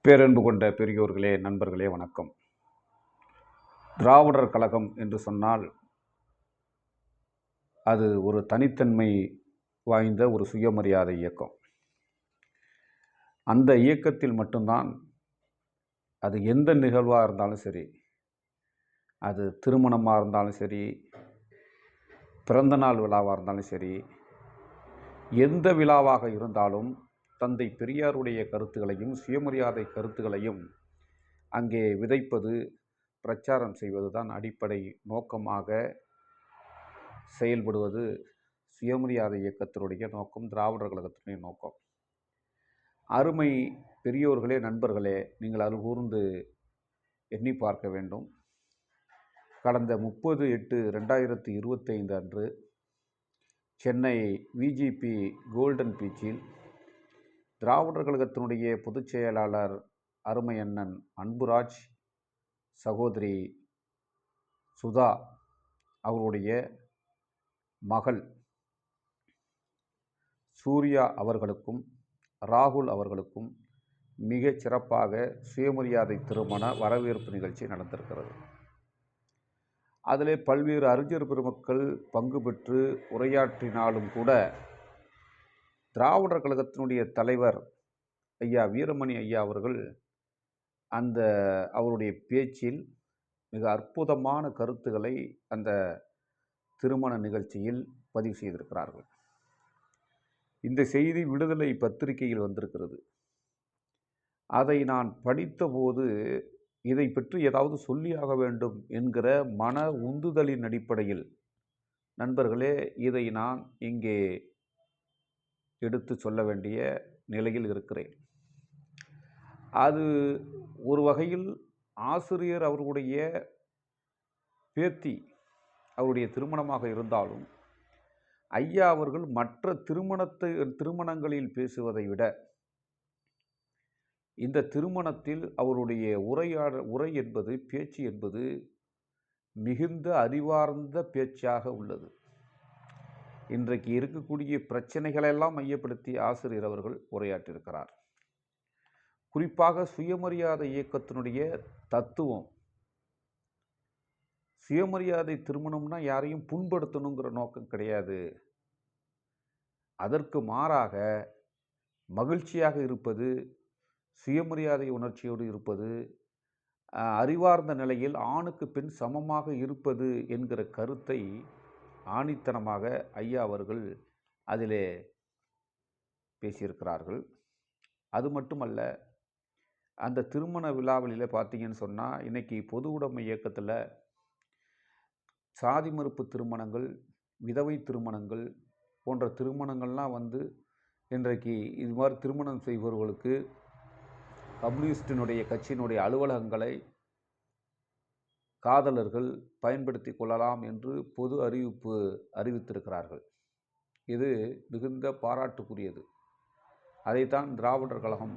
பேரன்பு கொண்ட பெரியோர்களே, நண்பர்களே, வணக்கம். திராவிடர் கழகம் என்று சொன்னால் அது ஒரு தனித்தன்மை வாய்ந்த ஒரு சுயமரியாதை இயக்கம். அந்த இயக்கத்தில் மட்டும்தான் அது எந்த நிகழ்வாக இருந்தாலும் சரி, அது திருமணமாக இருந்தாலும் சரி, பிறந்தநாள் விழாவாக இருந்தாலும் சரி, எந்த விழாவாக இருந்தாலும் தந்தை பெரியாருடைய கருத்துக்களையும் சுயமரியாதை கருத்துக்களையும் அங்கே விதைப்பது, பிரச்சாரம் செய்வது தான் அடிப்படை நோக்கமாக செயல்படுவது சுயமரியாதை இயக்கத்தினுடைய நோக்கம், திராவிடர் கழகத்தினுடைய நோக்கம். அருமை பெரியோர்களே, நண்பர்களே, நீங்கள் அது கூர்ந்து எண்ணி பார்க்க வேண்டும். கடந்த 30/8/2025 அன்று சென்னை விஜிபி கோல்டன் பீச்சில் திராவிடர் கழகத்தினுடைய பொதுச் செயலாளர் அருமை அண்ணன் அன்புராஜ், சகோதரி சுதா அவருடைய மகள் சூர்யா அவர்களுக்கும் ராகுல் அவர்களுக்கும் மிகச் சிறப்பாக சுயமரியாதை திருமண வரவேற்பு நிகழ்ச்சி நடந்திருக்கிறது. அதிலே பல்வேறு அறிஞர் பெருமக்கள் பங்கு பெற்று உரையாற்றினாலும் கூட திராவிடர் கழகத்தினுடைய தலைவர் ஐயா வீரமணி ஐயா அவர்கள் அந்த அவருடைய பேச்சில் மிக அற்புதமான கருத்துக்களை அந்த திருமண நிகழ்ச்சியில் பதிவு செய்திருக்கிறார்கள். இந்த செய்தி விடுதலை பத்திரிகையில் வந்திருக்கிறது. அதை நான் படித்தபோது இதை பற்றி ஏதாவது சொல்லியாக வேண்டும் என்கிற மன உந்துதலின் அடிப்படையில், நண்பர்களே, இதை நான் இங்கே எடுத்து சொல்ல வேண்டிய நிலையில் இருக்கிறேன். அது ஒரு வகையில் ஆசிரியர் அவர்களுடைய பேத்தி அவருடைய திருமணமாக இருந்தாலும் ஐயா அவர்கள் மற்ற திருமணங்களில் பேசுவதை விட இந்த திருமணத்தில் அவருடைய உரை என்பது, பேச்சு என்பது மிகுந்த அறிவார்ந்த பேச்சாக உள்ளது. இன்றைக்கு இருக்கக்கூடிய பிரச்சனைகளெல்லாம் மையப்படுத்தி ஆசிரியர் அவர்கள் உரையாற்றியிருக்கிறார். குறிப்பாக சுயமரியாதை இயக்கத்தினுடைய தத்துவம், சுயமரியாதை திருமணம்னா யாரையும் புண்படுத்தணுங்கிற நோக்கம் கிடையாது. அதற்கு மாறாக மகிழ்ச்சியாக இருப்பது, சுயமரியாதை உணர்ச்சியோடு இருப்பது, அறிவார்ந்த நிலையில் ஆணுக்கு பெண் சமமாக இருப்பது என்கிற கருத்தை ஆணித்தனமாக ஐயா அவர்கள் அதிலே பேசியிருக்கிறார்கள். அது மட்டுமல்ல, அந்த திருமண விழாவிலே பார்த்தீங்கன்னு சொன்னால், இன்றைக்கி பொது உடைமை இயக்கத்தில் சாதி மறுப்பு திருமணங்கள், விதவை திருமணங்கள் போன்ற திருமணங்கள்லாம் இன்றைக்கு இது மாதிரி திருமணம் செய்பவர்களுக்கு கம்யூனிஸ்டினுடைய கட்சியினுடைய அலுவலகங்களை காதலர்கள் பயன்படுத்தி கொள்ளலாம் என்று பொது அறிவித்திருக்கிறார்கள். இது மிகுந்த பாராட்டுக்குரியது. அதைத்தான் திராவிடர் கழகம்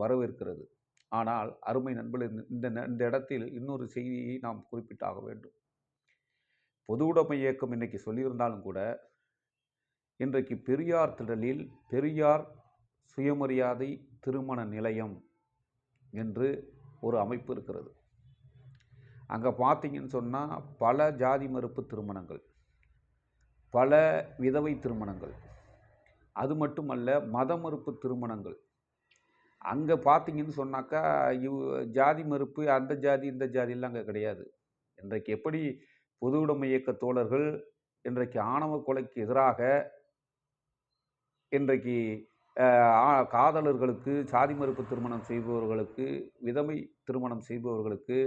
வரவேற்கிறது. ஆனால் அருமை நண்பர்கள், இந்த இடத்தில் இன்னொரு செய்தியை நாம் குறிப்பிட்டாக வேண்டும். பொது உடைமை இயக்கம் இன்றைக்கி சொல்லியிருந்தாலும் கூட, இன்றைக்கு பெரியார் திடலில் பெரியார் சுயமரியாதை திருமண நிலையம் என்று ஒரு அமைப்பு இருக்கிறது. அங்கே பார்த்தீங்கன்னு சொன்னால் பல ஜாதி மறுப்பு திருமணங்கள், பல விதவை திருமணங்கள், அது மட்டுமல்ல மத மறுப்பு திருமணங்கள். அங்கே பார்த்தீங்கன்னு சொன்னாக்கா ஜாதி மறுப்பு, அந்த ஜாதி இந்த ஜாதியெல்லாம் அங்கே கிடையாது. இன்றைக்கு எப்படி பொது உடைமை இயக்க தோழர்கள் இன்றைக்கு ஆணவ கொலைக்கு எதிராக இன்றைக்கு காதலர்களுக்கு, சாதி மறுப்பு திருமணம் செய்பவர்களுக்கு, விதவை திருமணம் செய்பவர்களுக்கு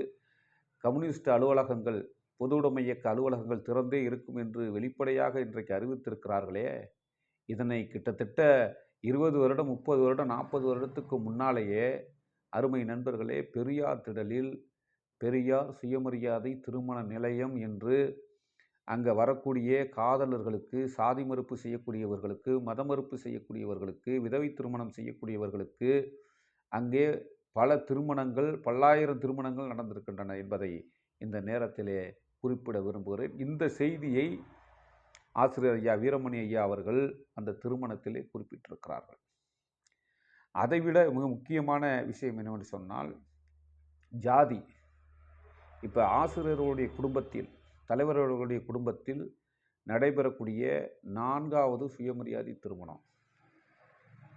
கம்யூனிஸ்ட் அலுவலகங்கள், பொது உடைமை இயக்க அலுவலகங்கள் திறந்தே இருக்கும் என்று வெளிப்படையாக இன்றைக்கு அறிவித்திருக்கிறார்களே, இதனை கிட்டத்தட்ட 20 வருடம், 30 வருடம், 40 வருடத்துக்கு முன்னாலேயே அருமை நண்பர்களே, பெரியார் திடலில் பெரியார் சுயமரியாதை திருமண நிலையம் என்று அங்கே வரக்கூடிய காதலர்களுக்கு, சாதி மறுப்பு செய்யக்கூடியவர்களுக்கு, மத மறுப்பு செய்யக்கூடியவர்களுக்கு, விதவை திருமணம் செய்யக்கூடியவர்களுக்கு அங்கே பல திருமணங்கள், பல்லாயிரம் திருமணங்கள் நடந்திருக்கின்றன என்பதை இந்த நேரத்திலே குறிப்பிட விரும்புகிறேன். இந்த செய்தியை ஆசிரியர் ஐயா வீரமணி ஐயா அவர்கள் அந்த திருமணத்திலே குறிப்பிட்டிருக்கிறார்கள். அதைவிட மிக முக்கியமான விஷயம் என்னவென்று சொன்னால் ஜாதி. இப்போ ஆசிரியர்களுடைய குடும்பத்தில், தலைவர்களுடைய குடும்பத்தில் நடைபெறக்கூடிய 4வது சுயமரியாதை திருமணம்.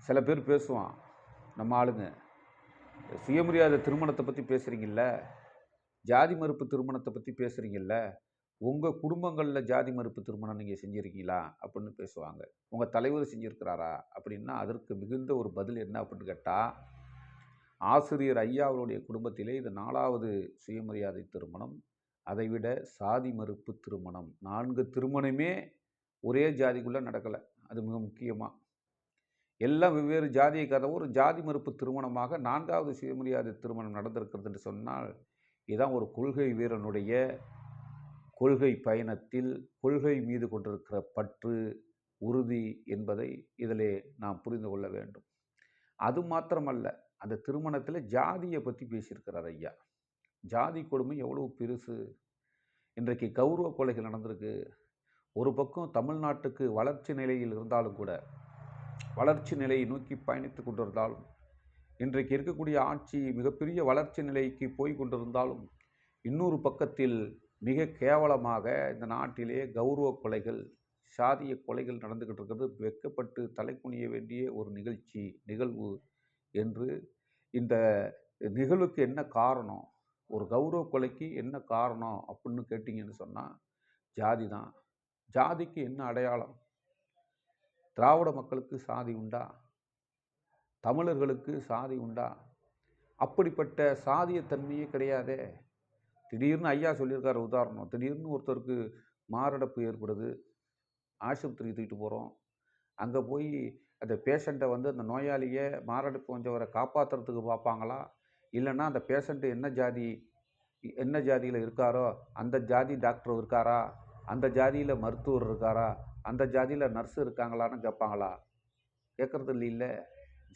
சில பேர் பேசுவான், நம்ம ஆளுங்க, சுயமரியாதை திருமணத்தை பற்றி பேசுகிறீங்கல்ல, ஜாதி மறுப்பு திருமணத்தை பற்றி பேசுகிறீங்கல்ல, உங்கள் குடும்பங்களில் ஜாதி மறுப்பு திருமணம் நீங்கள் செஞ்சுருக்கீங்களா அப்படின்னு பேசுவாங்க. உங்கள் தலைவர் செஞ்சுருக்கிறாரா அப்படின்னா அதற்கு மிகுந்த ஒரு பதில் என்ன அப்படின்னு கேட்டால், ஆசிரியர் ஐயா அவருடைய குடும்பத்திலே இது 4வது சுயமரியாதை திருமணம். அதைவிட சாதி மறுப்பு திருமணம் 4 திருமணமே ஒரே ஜாதிக்குள்ளே நடக்கலை. அது மிக முக்கியமாக எல்லாம் வெவ்வேறு ஜாதியை கதை ஒரு ஜாதி மறுப்பு திருமணமாக 4வது சுயமரியாதை திருமணம் நடந்திருக்கிறது என்று சொன்னால், இதுதான் ஒரு கொள்கை வீரனுடைய கொள்கை பயணத்தில் கொள்கை மீது கொண்டிருக்கிற பற்று, உறுதி என்பதை இதிலே நாம் புரிந்து கொள்ள வேண்டும். அது மாத்திரமல்ல, அந்த திருமணத்தில் ஜாதியை பற்றி பேசியிருக்கிறார் ஐயா. ஜாதி கொடுமை எவ்வளவு பெருசு. இன்றைக்கு கௌரவ கொலைகள் நடந்திருக்கு. ஒரு பக்கம் தமிழ்நாட்டுக்கு வளர்ச்சி நிலையில் இருந்தாலும் கூட, வளர்ச்சி நிலையை நோக்கி பயணித்து கொண்டிருந்தாலும், இன்றைக்கு இருக்கக்கூடிய ஆட்சி மிகப்பெரிய வளர்ச்சி நிலைக்கு போய் கொண்டிருந்தாலும், இன்னொரு பக்கத்தில் மிக கேவலமாக இந்த நாட்டிலே கௌரவ கொலைகள், சாதிய கொலைகள் நடந்துக்கிட்டு இருக்கிறது. வெட்கப்பட்டு தலை குனிய வேண்டிய ஒரு நிகழ்வு என்று. இந்த நிகழ்வுக்கு என்ன காரணம், ஒரு கௌரவ கொலைக்கு என்ன காரணம் அப்படின்னு கேட்டிங்கன்னு சொன்னால் ஜாதி தான். ஜாதிக்கு என்ன அடையாளம்? திராவிட மக்களுக்கு சாதி உண்டா? தமிழர்களுக்கு சாதி உண்டா? அப்படிப்பட்ட சாதியத்தன்மையே கிடையாதே. திடீர்னு ஐயா சொல்லியிருக்காரு உதாரணம், திடீர்னு ஒருத்தருக்கு மாரடைப்பு ஏற்படுது, ஆஸ்பத்திரிக்கு தூக்கிட்டு போகிறோம். அங்கே போய் அந்த பேஷண்ட்டை அந்த நோயாளியை மாரடைப்பு வந்தவரை காப்பாற்றுறதுக்கு பார்ப்பாங்களா, இல்லைன்னா அந்த பேஷண்ட்டு என்ன ஜாதியில் இருக்காரோ அந்த ஜாதி டாக்டர் இருக்காரா, அந்த ஜாதியில் மருத்துவர் இருக்காரா, அந்த ஜாதியில் நர்ஸு இருக்காங்களான்னு கேட்பாங்களா? கேட்குறது இல்லை.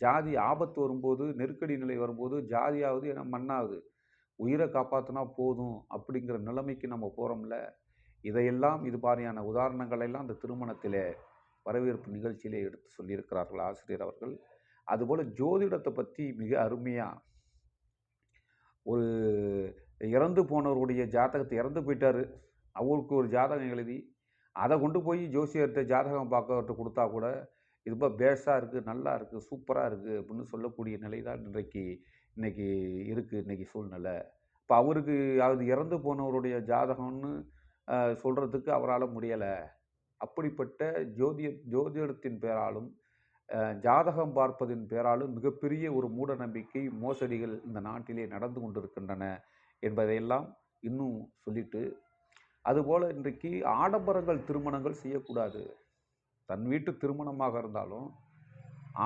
ஜாதி ஆபத்து வரும்போது, நெருக்கடி நிலை வரும்போது ஜாதியாவது ஏன்னா மண்ணாகுது, உயிரை காப்பாற்றினா போதும் அப்படிங்கிற நிலைமைக்கு நம்ம போகிறோம்ல. இதையெல்லாம் இது மாதிரியான உதாரணங்களெல்லாம் அந்த திருமணத்திலே வரவேற்பு நிகழ்ச்சியிலே எடுத்து சொல்லியிருக்கிறார்கள் ஆசிரியர் அவர்கள். அதுபோல் ஜோதிடத்தை பற்றி மிக அருமையாக ஒரு இறந்து போனவருடைய ஜாதகத்தை, இறந்து போயிட்டார், அவருக்கு ஒரு ஜாதகம் எழுதி அதை கொண்டு போய் ஜோசியர்கிட்ட ஜாதகம் பார்க்கறட்டு கொடுத்தா கூட இது இப்போ பேஸாக இருக்குது, நல்லா இருக்குது, சூப்பராக இருக்குது அப்படின்னு சொல்லக்கூடிய நிலை தான் இன்றைக்கி இருக்குது இன்றைக்கி சூழ்நிலை. இப்போ அவருக்கு அது இறந்து போனவருடைய ஜாதகம்னு சொல்கிறதுக்கு அவரால் முடியலை. அப்படிப்பட்ட ஜோதிடத்தின் பேராலும் ஜாதகம் பார்ப்பதின் பேராலும் மிகப்பெரிய ஒரு மூட நம்பிக்கை, மோசடிகள் இந்த நாட்டிலே நடந்து கொண்டிருக்கின்றன என்பதையெல்லாம் இன்னும் சொல்லிட்டு, அதுபோல் இன்றைக்கு ஆடம்பரங்கள் திருமணங்கள் செய்யக்கூடாது. தன் வீட்டு திருமணமாக இருந்தாலும்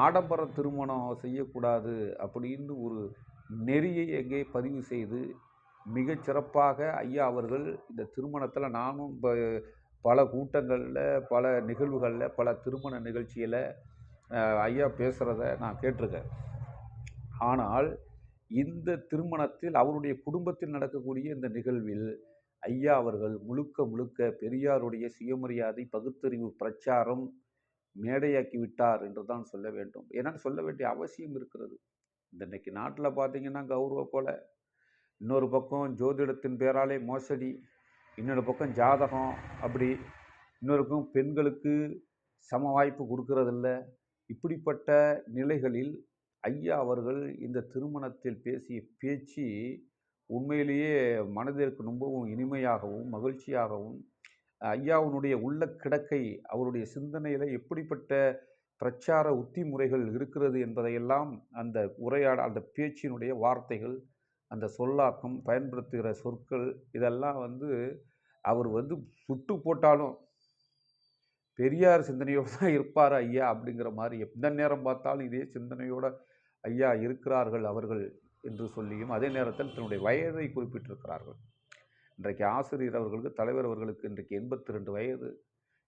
ஆடம்பர திருமணம் செய்யக்கூடாது அப்படின்னு ஒரு நெறியை எங்கே பதிவு செய்து மிகச்சிறப்பாக ஐயா அவர்கள் இந்த திருமணத்தில், நானும் இப்போ பல கூட்டங்களில், பல நிகழ்வுகளில், பல திருமண நிகழ்ச்சியில் ஐயா பேசுகிறத நான் கேட்டிருக்கேன். ஆனால் இந்த திருமணத்தில், அவருடைய குடும்பத்தில் நடக்கக்கூடிய இந்த நிகழ்வில் ஐயா அவர்கள் முழுக்க பெரியாருடைய சுயமரியாதை பகுத்தறிவு பிரச்சாரம் மேடையாக்கி விட்டார் என்று தான் சொல்ல வேண்டும். ஏன்னா சொல்ல வேண்டிய அவசியம் இருக்கிறது. இன்னைக்கு நாட்டில் பார்த்தீங்கன்னா கௌரவ கொலை, இன்னொரு பக்கம் ஜோதிடத்தின் பேராலே மோசடி, இன்னொரு பக்கம் ஜாதகம், அப்படி இன்னொரு பக்கம் பெண்களுக்கு சம வாய்ப்பு கொடுக்கறதில்ல. இப்படிப்பட்ட நிலைகளில் ஐயா அவர்கள் இந்த திருமணத்தில் பேசிய பேச்சு உண்மையிலேயே மனதிற்கு ரொம்பவும் இனிமையாகவும் மகிழ்ச்சியாகவும், ஐயாவுடைய உள்ள கிடக்கை, அவருடைய சிந்தனையில் எப்படிப்பட்ட பிரச்சார உத்தி முறைகள் இருக்கிறது என்பதையெல்லாம் அந்த உரையாடல், அந்த பேச்சினுடைய வார்த்தைகள், அந்த சொல்லாக்கம், பயன்படுத்துகிற சொற்கள், இதெல்லாம் அவர் சுட்டு போட்டாலும் பெரியார் சிந்தனையோடு தான் இருப்பார் ஐயா அப்படிங்கிற மாதிரி, எந்த நேரம் பார்த்தாலும் இதே சிந்தனையோடு ஐயா இருக்கிறார்கள் அவர்கள் என்று சொல்லியும், அதே நேரத்தில் தன்னுடைய வயதை குறிப்பிட்டிருக்கிறார்கள். இன்றைக்கு ஆசிரியர் அவர்களுக்கு, தலைவர் அவர்களுக்கு இன்றைக்கு 82 வயது.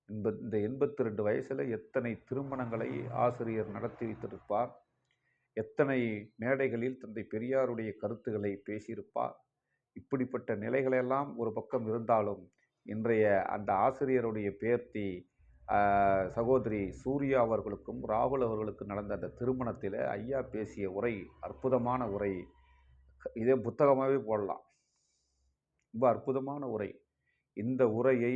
இந்த 82 வயசில் எத்தனை திருமணங்களை ஆசிரியர் நடத்தி வைத்திருப்பார், எத்தனை மேடைகளில் தந்தை பெரியாருடைய கருத்துக்களை பேசியிருப்பார். இப்படிப்பட்ட நிலைகளெல்லாம் ஒரு பக்கம் இருந்தாலும், இன்றைய அந்த ஆசிரியருடைய பேர்த்தி சகோதரி சூர்யா அவர்களுக்கும் ராகுல் அவர்களுக்கும் நடந்த அந்த திருமணத்தில் ஐயா பேசிய உரை அற்புதமான உரை. இதே புத்தகமாகவே போடலாம். ரொம்ப அற்புதமான உரை. இந்த உரையை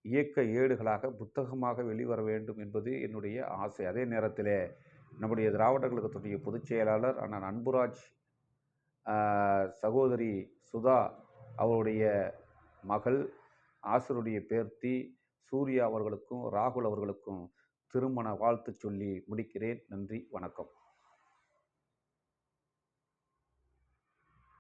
இயக்க ஏடுகளாக புத்தகமாக வெளிவர வேண்டும் என்பது என்னுடைய ஆசை. அதே நேரத்தில் நம்முடைய திராவிடர் கழகத்துடைய பொதுச் செயலாளர் அண்ணன் அன்புராஜ், சகோதரி சுதா அவருடைய மகள், ஆசிரியருடைய பேர்த்தி சூர்யா அவர்களுக்கும் ராகுல் அவர்களுக்கும் திருமண வாழ்த்து சொல்லி முடிக்கிறேன். நன்றி, வணக்கம்.